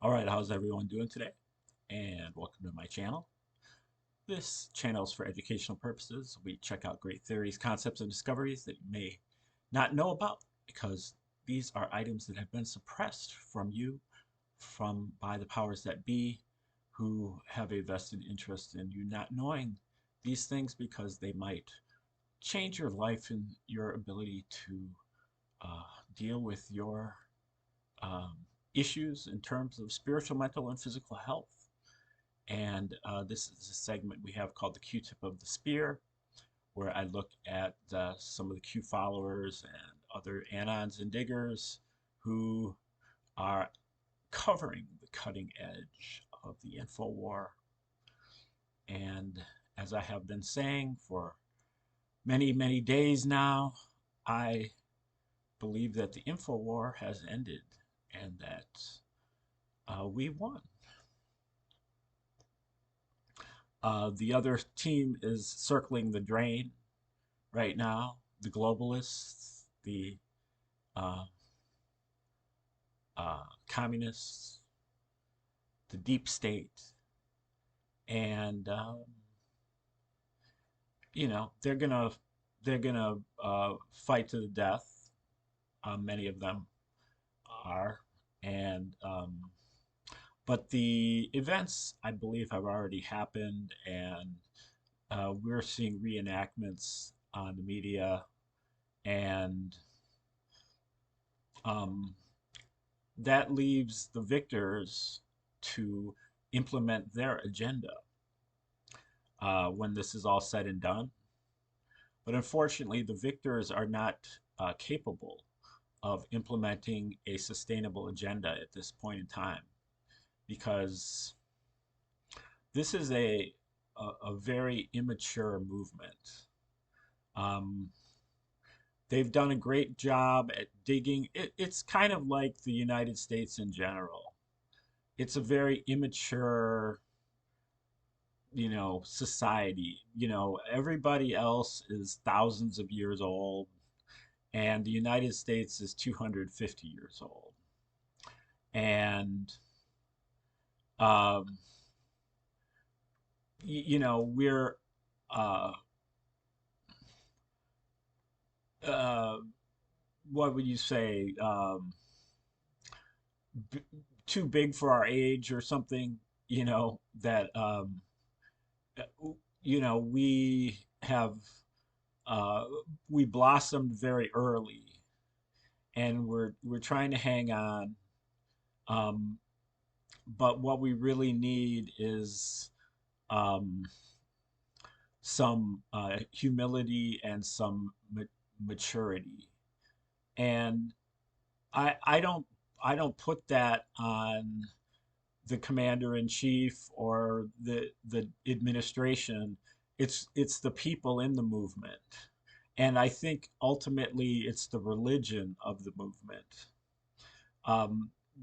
All right, how's everyone doing today? And welcome to my channel. This channel is for educational purposes. We check out great theories, concepts, and discoveries that you may not know about because these are items that have been suppressed from you from by the powers that be who have a vested interest in you not knowing these things because they might change your life and your ability to uh, deal with your um, issues in terms of spiritual, mental, and physical health. And this is a segment we have called the Q-tip of the spear, where I look at some of the Q followers and other anons and diggers who are covering the cutting edge of the info war. And as I have been saying for many, many days now, I believe that the info war has ended and that we won. The other team is circling the drain right now, the globalists, the uh, communists, the deep state, and they're gonna fight to the death. Many of them are, and but the events I believe have already happened, and we're seeing reenactments on the media, and um, that leaves the victors to implement their agenda when this is all said and done. But unfortunately, the victors are not capable of implementing a sustainable agenda at this point in time because this is a very immature movement. Um, they've done a great job at digging. It's kind of like the United States in general. It's a very immature society. Everybody else is thousands of years old, and the United States is 250 years old. And, um, we're, uh, uh, what would you say, b- too big for our age or something, that, we have, uh, we blossomed very early and we're trying to hang on. Um, but what we really need is um, some humility and some maturity. And I don't put that on the commander in chief or the administration. It's the people in the movement. And I think ultimately it's the religion of the movement.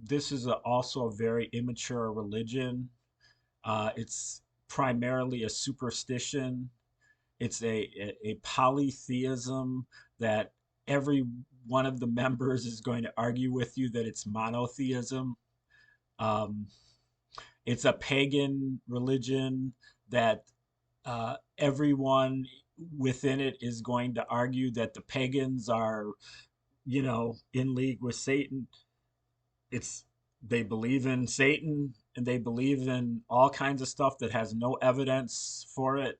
This is also a very immature religion. It's primarily a superstition. It's a polytheism that every one of the members is going to argue with you that it's monotheism. Um, it's a pagan religion that everyone within it is going to argue that the pagans are, in league with Satan. It's They believe in Satan and they believe in all kinds of stuff that has no evidence for it.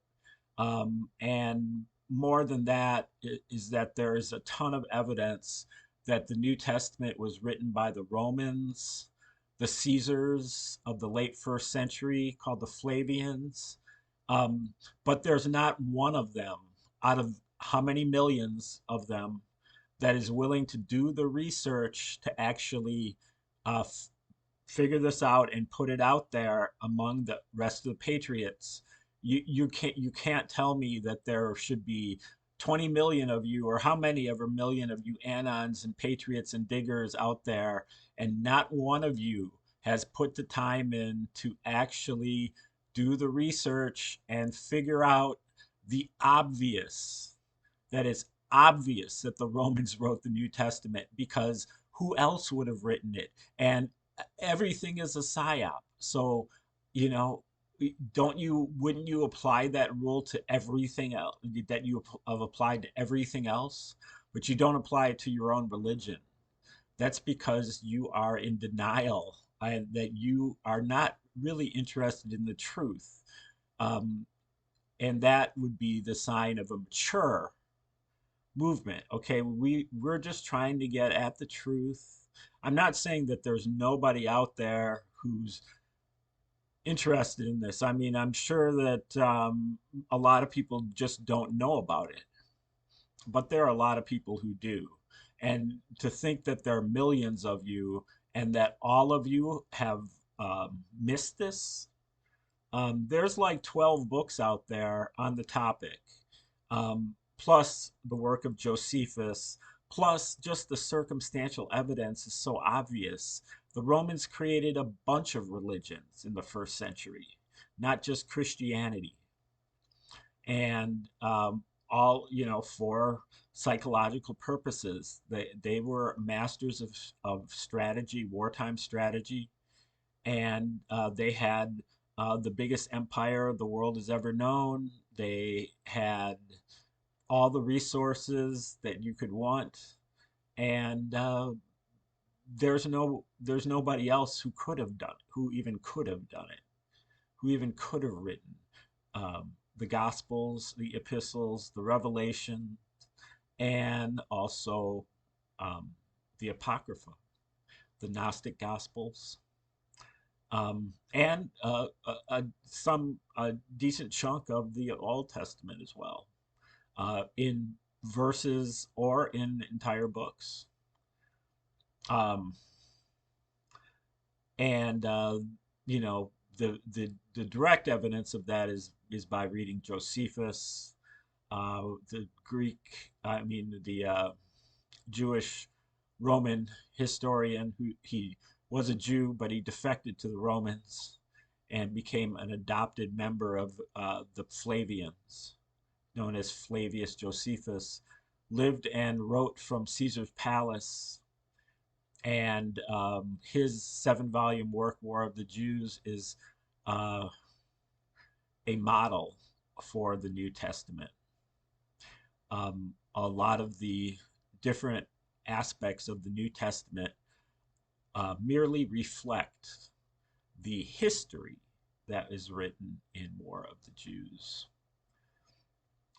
And more than that is that there is a ton of evidence that the New Testament was written by the Romans, the Caesars of the late first century, called the Flavians. Um, but there's not one of them out of how many millions of them that is willing to do the research to actually figure this out and put it out there among the rest of the patriots. You can't tell me that there should be 20 million of you or how many ever million of you anons and patriots and diggers out there, and not one of you has put the time in to actually do the research and figure out the obvious. That it's obvious that the Romans wrote the New Testament because who else would have written it? And everything is a psyop. So, you know, don't you wouldn't you apply that rule to everything else that you have applied to everything else, but you don't apply it to your own religion? That's because you are in denial and that you are not really interested in the truth. Um, and that would be the sign of a mature movement. Okay, we're just trying to get at the truth. I'm not saying that there's nobody out there who's interested in this. I mean, I'm sure that a lot of people just don't know about it, but there are a lot of people who do. And to think that there are millions of you and that all of you have missed this, there's like 12 books out there on the topic, plus the work of Josephus, plus just the circumstantial evidence is so obvious. The Romans created a bunch of religions in the first century, not just Christianity, and all for psychological purposes. They were masters of strategy, wartime strategy, and they had the biggest empire the world has ever known. They had all the resources that you could want, and there's nobody else who could have done who even could have done it, who even could have written the Gospels, the epistles, the Revelation, and also um, the Apocrypha, the Gnostic Gospels, and some a decent chunk of the Old Testament as well, in verses or in entire books. Um, and you know, the direct evidence of that is by reading Josephus, the Greek, I mean the Jewish Roman historian who he was a Jew, but he defected to the Romans and became an adopted member of the Flavians, known as Flavius Josephus, lived and wrote from Caesar's palace. And his 7-volume work, War of the Jews, is uh, a model for the New Testament. A lot of the different aspects of the New Testament merely reflect the history that is written in War of the Jews.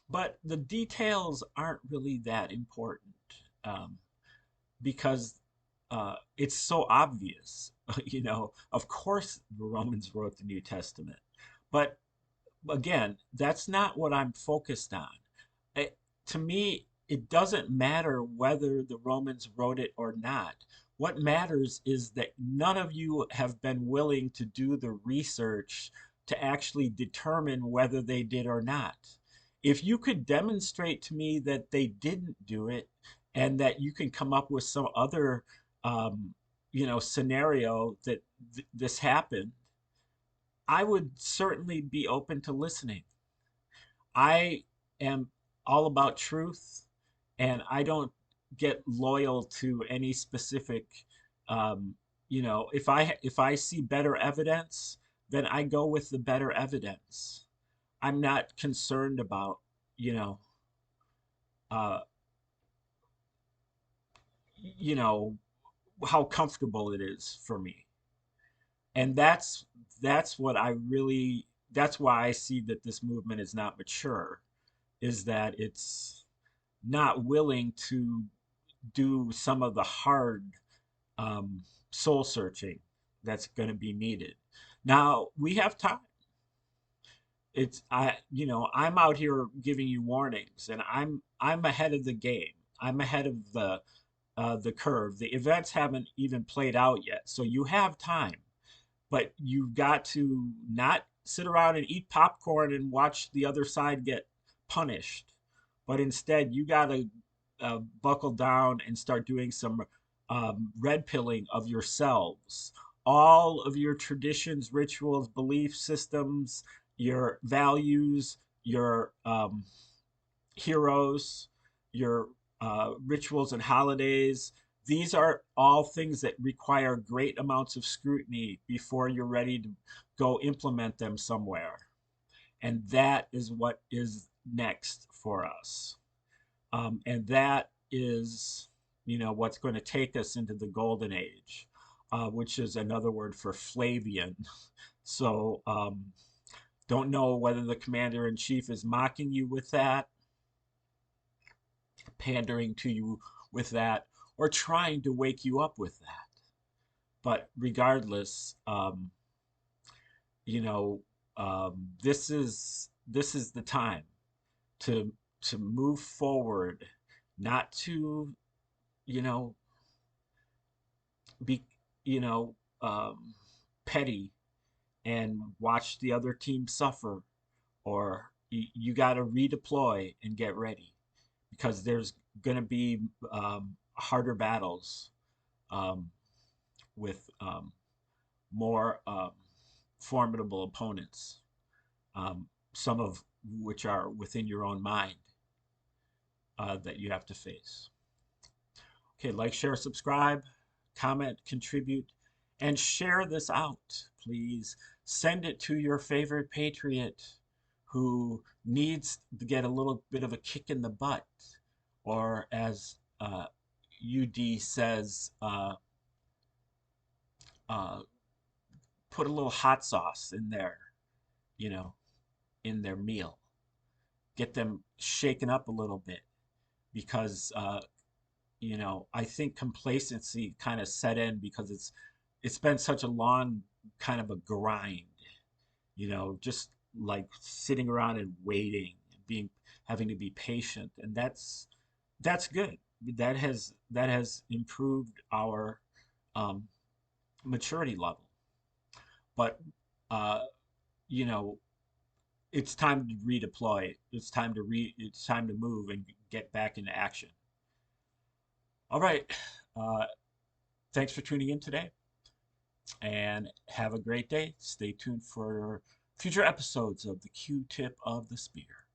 But the details aren't really that important, um, because it's so obvious. Of course, the Romans wrote the New Testament. But again, that's not what I'm focused on. To me, it doesn't matter whether the Romans wrote it or not. What matters is that none of you have been willing to do the research to actually determine whether they did or not. If you could demonstrate to me that they didn't do it and that you can come up with some other scenario that this happened, I would certainly be open to listening. I am all about truth, and I don't get loyal to any specific. If I see better evidence, then I go with the better evidence. I'm not concerned about you know uh, you know how comfortable it is for me, and that's what I really that's why I see that this movement is not mature, is that it's not willing to do some of the hard um, soul searching that's going to be needed. Now we have time. I'm out here giving you warnings, and I'm ahead of the game. I'm ahead of the curve. The events haven't even played out yet, so you have time. But you've got to not sit around and eat popcorn and watch the other side get punished, but instead you got to buckle down and start doing some red pilling of yourselves. All of your traditions, rituals, belief systems, your values, your heroes, your rituals and holidays, these are all things that require great amounts of scrutiny before you're ready to go implement them somewhere. And that is what is next for us. And that is, what's going to take us into the golden age, which is another word for Flavian. So don't know whether the commander in chief is mocking you with that, pandering to you with that, or trying to wake you up with that. But regardless, you know, this is the time to move forward, not to, you know, be, you know, petty and watch the other team suffer, or you got to redeploy and get ready because there's going to be harder battles um, with more formidable opponents, some of which are within your own mind that you have to face. Okay, like, share, subscribe, comment, contribute, and share this out. Please send it to your favorite patriot who needs to get a little bit of a kick in the butt, or as UD says, uh, put a little hot sauce in there, you know, in their meal. Get them shaken up a little bit because I think complacency kind of set in because it's been such a long kind of a grind, just like sitting around and waiting and being having to be patient, and that's good. That has improved our um, maturity level. But uh, you know, it's time to redeploy. It's time to move and get back into action. All right. Uh, Thanks for tuning in today and have a great day. Stay tuned for future episodes of the Q-Tip of the Spear.